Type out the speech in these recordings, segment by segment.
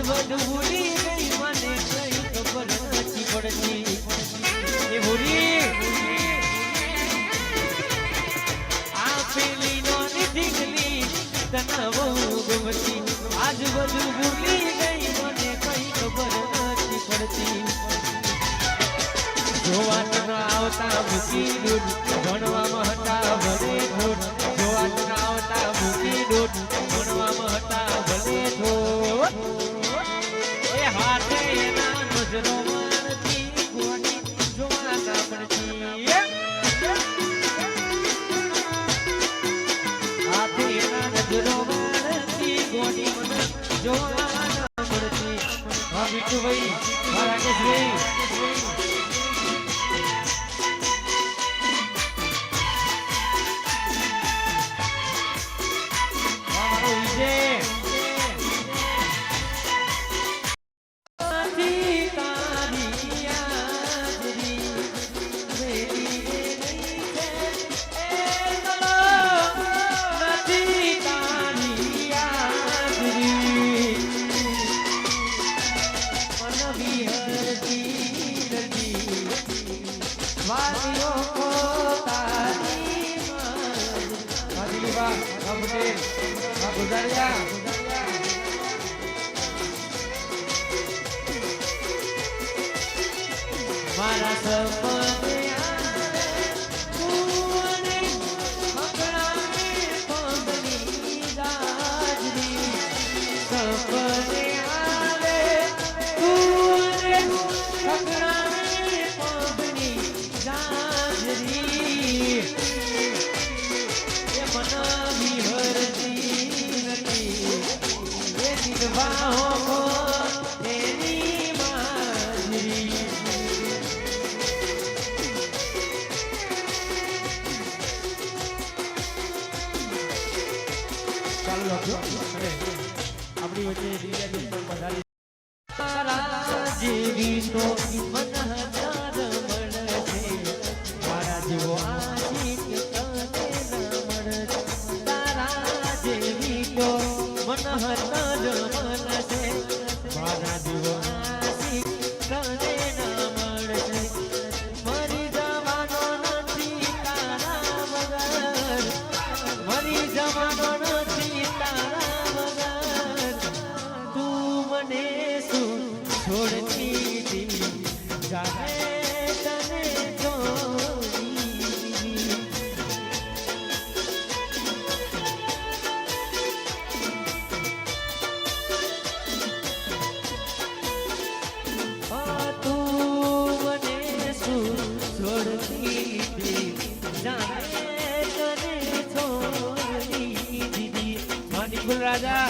બધું ભૂલી ગઈ મને કઈ ખબર નથી પડતી એ ભૂલી આ પેલી નોની ઢીંગલી તને બહુ ગમતી આજ બધું ભૂલી ગઈ મને કઈ ખબર નથી પડતી જોવા ન આવતા મૂકી દૂધ ભણવામાં હતા ભલે થોડ જોવા ન આવતા મૂકી દૂધ ભણવામાં હતા ભલે થોડ એ હાથે એના નજરો મારતી ગોડી જોવા ના પડતી હાથે એના નજરો મારતી ગોડી મને જોવા ના પડતી હા બીટુભાઈ મારા કેશભાઈ મારા સપને આવે કુંવરે મકડાને પગની દાજરી સપને આવે કુંવરે મકડાને પગની દાજરી એ મન વિહરતી નથી એ દિલવાહો તેની માજરી આપણી વચ્ચે તારા જેવી તો મન હજાર મળશે મારા જેવો આશિક તને ન મળશે તારા જેવી તો મન હજાર મળશે મારા જેવો આશિક તને ન મળશે મરી જવાનો નથી તારા વગર મરી જવાનો નથી તારા વગર તું મને શું છોડતી દી જાને તને જોડી તું મને શું છોડતી દી જાને તને છોડી દીધી મણિપુર રાજા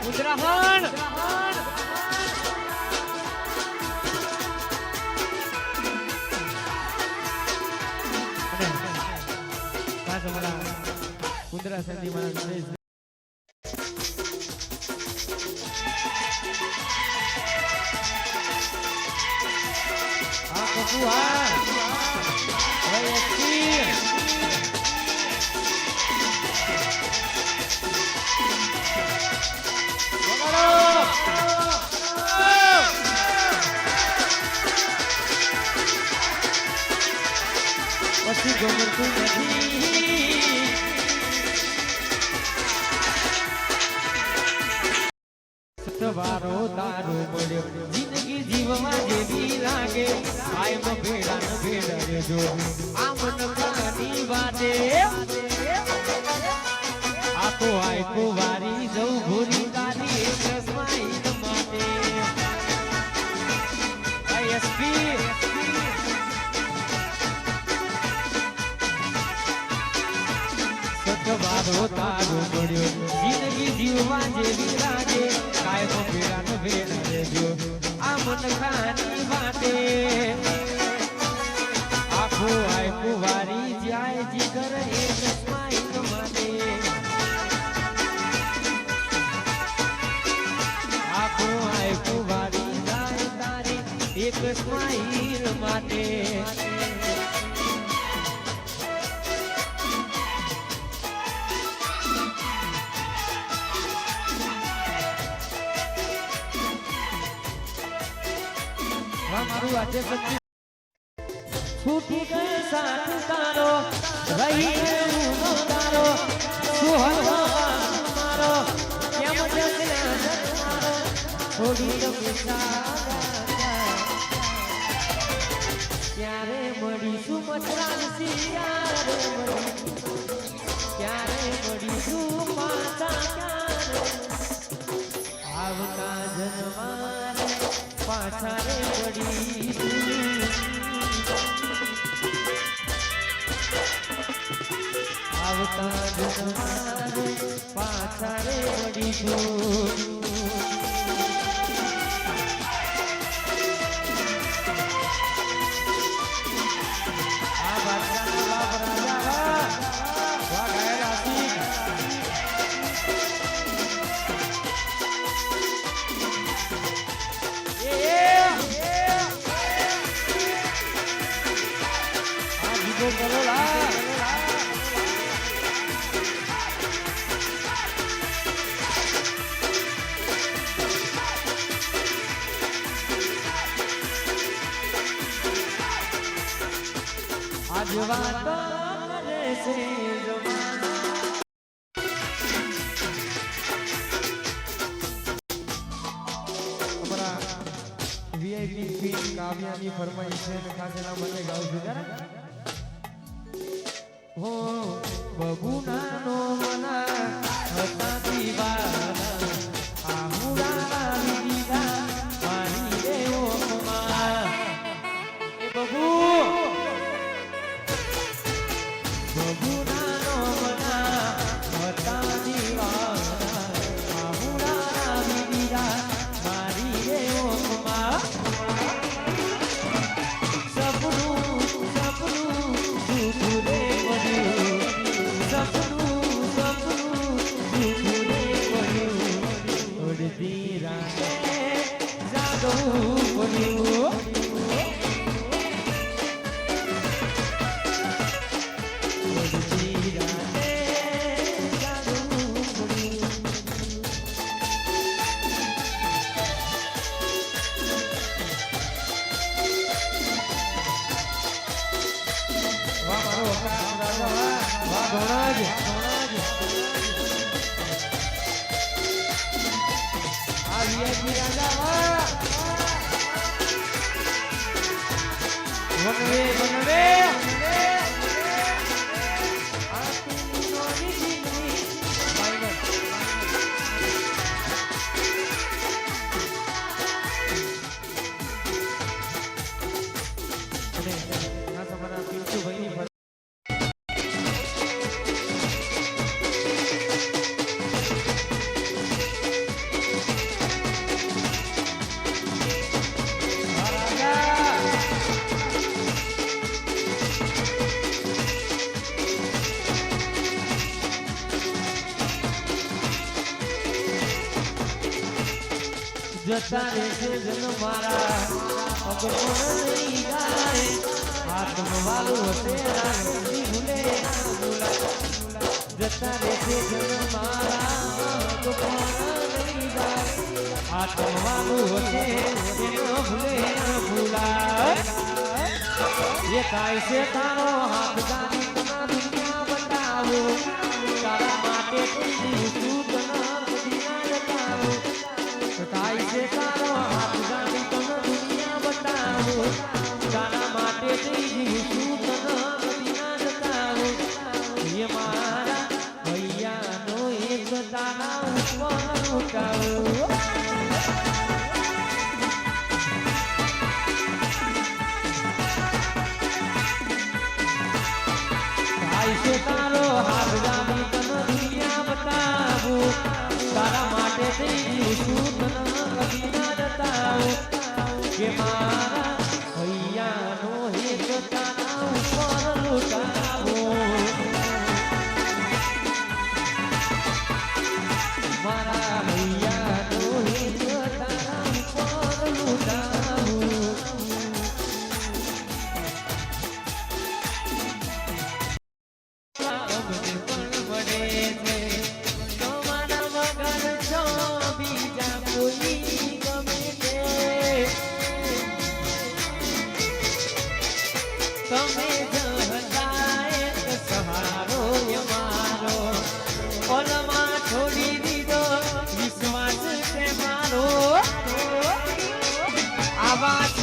ઉત્તરાખંડ કુંદરા સંધી મારા હા કપુ હા પછી ગમતું નથી સવારો તારો મળ્યો જિંદગી જીવવા જેવી લાગે કાયમ ભેડા ન ભેડા રેજો આ મન કાની વાતે આ તો આયકો વારી જવું ભૂરી તારી એક સ્માઈલ માટે આઈએસપી સવારો તારો મળ્યો જિંદગી જીવવા જેવી લાગે કાયમ ભેડા ન ભેડા રેજો આ મન ખાની વાતે આખું આખું વારી જાય જીગર એક સ્માઈલ માટે આખું આખું વારી જાય તારી એક સ્માઈલ માટે મારું આજે સચ્ચી છૂટી ગયો સાથ તારો રહી ગયો તારો સુહલનો મારો કેમ જગના મારો થોડી તો ક્યારે મળીશું મચરાનસી ક્યારે મળીશું માતા આવતા જન્મારે પાછા રે પડી આવતા જન્મારે પાછા રે પડીશું આ બાદશાહના બાપ રાજા વાહ ગાયરા સિંહ आज वातो करे से जमाना हमारा वीआईपी क्वीन काव्यानी फरमाइश है खास एना મને ગાઉં છું જરા હો બબુનાનો મના હતા દીવાના આહુડા દીદા મારી રે ઓ મા એ બબુ બબુનાનો મના હતા દીવાના આહુડા દીદા મારી રે ઓ મા जता रे जन मारा अगर नहीं गाए आत्म वालो तेरा नहीं भूले भूला जता रे जन मारा अगर नहीं गाए आत्म वालो तेरा भूले भूला ये काय से तारो हाथ गानी तना दुनिया बताओ तारा माटे तू तना दुनिया बताओ ताई से तारो हाथ गानी तना दुनिया बताओ तारा माटे तू तना दुनिया बताओ ये मारा भैया नो एक दाना ऊपर उठाओ ऐसे तारो हाथ जानी तन दुनिया बताओ तारा माटे तेरी सूत न कभी ना जताओ के मारा भैया नो एक ताना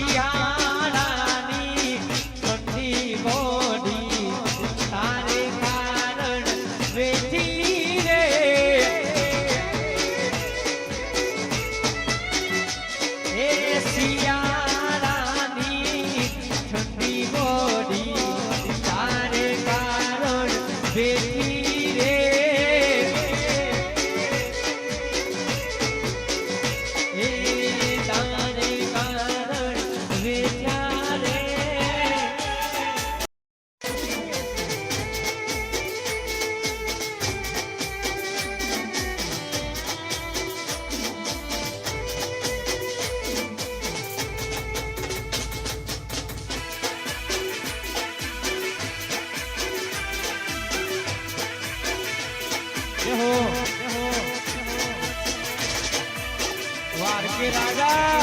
શિયાળાની ઠંડી બોડી તારે કારણ વેઠી રે એ શિયાળાની ઠંડી બોડી તારે કારણ વેઠી રે એ તારે કારણ વેઠ્યા રે વારકે રાજા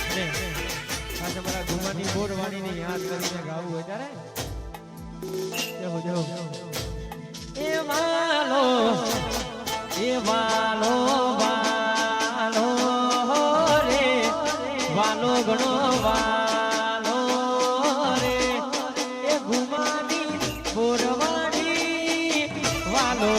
ને આજે મારા ધુમાની બોરવાણીની યાદ કરીને ગાવું હોય ત્યારે જહો એ વાલો વાલો રે વાલો ગણો વાલો રે એ ઘુમાની બોરવાણી વાલો